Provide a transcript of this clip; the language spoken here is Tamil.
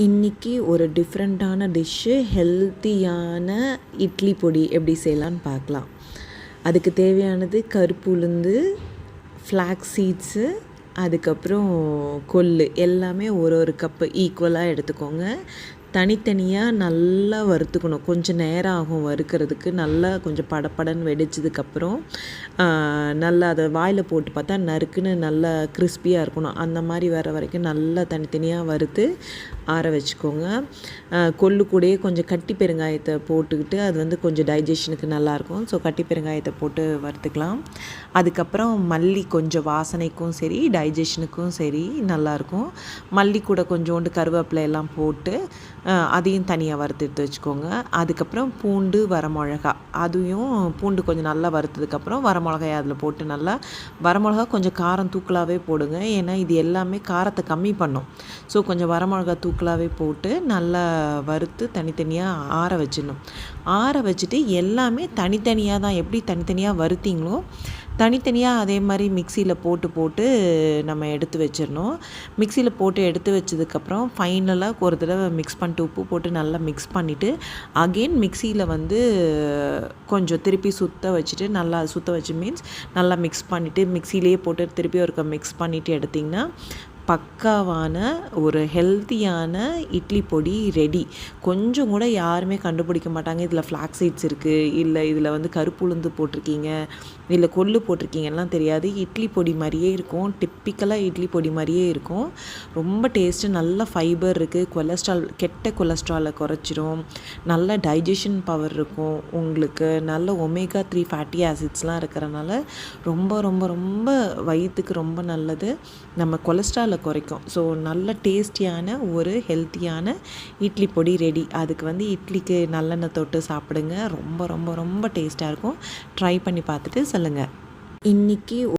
இன்றைக்கி ஒரு டிஃப்ரெண்ட்டான டிஷ்ஷு, ஹெல்த்தியான இட்லி பொடி எப்படி செய்யலான்னு பார்க்கலாம். அதுக்கு தேவையானது கருப்பு உளுந்து, ஃப்ளாக்ஸ் சீட்ஸு, அதுக்கப்புறம் கொள்ளு எல்லாமே ஒரு கப்பு ஈக்குவலாக எடுத்துக்கோங்க. தனித்தனியாக நல்லா வறுத்துக்கணும். கொஞ்சம் நேரம் ஆகும் வறுக்கிறதுக்கு. நல்லா கொஞ்சம் படப்படன்னு வெடிச்சதுக்கப்புறம் நல்லா அதை வாயில் போட்டு பார்த்தா நறுக்குன்னு நல்லா கிறிஸ்பியாக இருக்கணும். அந்த மாதிரி வர வரைக்கும் நல்லா தனித்தனியாக வறுத்து ஆற வச்சுக்கோங்க. கொள்ளு கூடயே கொஞ்சம் கட்டி பெருங்காயத்தை போட்டுக்கிட்டு அது கொஞ்சம் டைஜஷனுக்கு நல்லாயிருக்கும். ஸோ கட்டி பெருங்காயத்தை போட்டு வறுத்துக்கலாம். அதுக்கப்புறம் மல்லி கொஞ்சம் வாசனைக்கும் சரி டைஜஷனுக்கும் சரி நல்லாயிருக்கும். மல்லி கூட கொஞ்சோண்டு கருவேப்பிலை எல்லாம் போட்டு அதையும் தனியாக வறுத்து எடுத்து வச்சுக்கோங்க. அதுக்கப்புறம் பூண்டு, வரமிளகா, அதையும் பூண்டு கொஞ்சம் நல்லா வறுத்ததுக்கப்புறம் வரமிளகாய் அதில் போட்டு நல்லா வரமிளகா கொஞ்சம் காரம் தூக்கலாகவே போடுங்க. ஏன்னா இது எல்லாமே காரத்தை கம்மி பண்ணும். ஸோ கொஞ்சம் வரமிளகா தூக்கலாகவே போட்டு நல்லா வறுத்து தனித்தனியாக ஆற வச்சிடணும். ஆற வச்சுட்டு எல்லாமே தனித்தனியாக தான் எப்படி தனித்தனியாக வறுத்தீங்களோ தனித்தனியாக அதே மாதிரி மிக்சியில் போட்டு நம்ம எடுத்து வச்சிடணும். மிக்சியில் போட்டு எடுத்து வச்சதுக்கப்புறம் ஃபைனலாக ஒரு தடவை மிக்ஸ் பண்ணிட்டு உப்பு போட்டு நல்லா மிக்ஸ் பண்ணிவிட்டு அகெயின் மிக்சியில் கொஞ்சம் திருப்பி சுற்ற வச்சுட்டு நல்லா சுற்ற வச்சு மீன்ஸ் நல்லா மிக்ஸ் பண்ணிவிட்டு மிக்சிலேயே போட்டு திருப்பி ஒருக்க மிக்ஸ் பண்ணிவிட்டு எடுத்திங்கன்னா பக்காவான ஒரு ஹெல்த்தியான இட்லி பொடி ரெடி. கொஞ்சம் கூட யாருமே கண்டுபிடிக்க மாட்டாங்க இதில் ஃப்ளாக்ஸ் சீட்ஸ் இருக்குது, இல்லை இதில் கருப்பு உளுந்து போட்டிருக்கீங்க, இல்லை கொள்ளு போட்டிருக்கீங்கலாம் தெரியாது. இட்லி பொடி மாதிரியே இருக்கும். டிப்பிக்கலாக இட்லி பொடி மாதிரியே இருக்கும். ரொம்ப டேஸ்ட்டு, நல்ல ஃபைபர் இருக்குது. கெட்ட கொலஸ்ட்ராலை குறைச்சிரும். நல்ல டைஜஷன் பவர் இருக்கும் உங்களுக்கு. நல்ல ஒமேகா 3 ஃபேட்டி ஆசிட்ஸ்லாம் இருக்கிறனால ரொம்ப ரொம்ப ரொம்ப வயிற்றுக்கு ரொம்ப நல்லது. நம்ம கொலஸ்ட்ராலை குறைக்கும். ஸோ நல்ல டேஸ்டியான ஒரு ஹெல்த்தியான இட்லி பொடி ரெடி. அதுக்கு இட்லிக்கு நல்லெண்ணெய் தொட்டு சாப்பிடுங்க. ரொம்ப ரொம்ப ரொம்ப டேஸ்ட்டாக இருக்கும். ட்ரை பண்ணி பார்த்துட்டு சொல்லுங்கள். இன்றைக்கி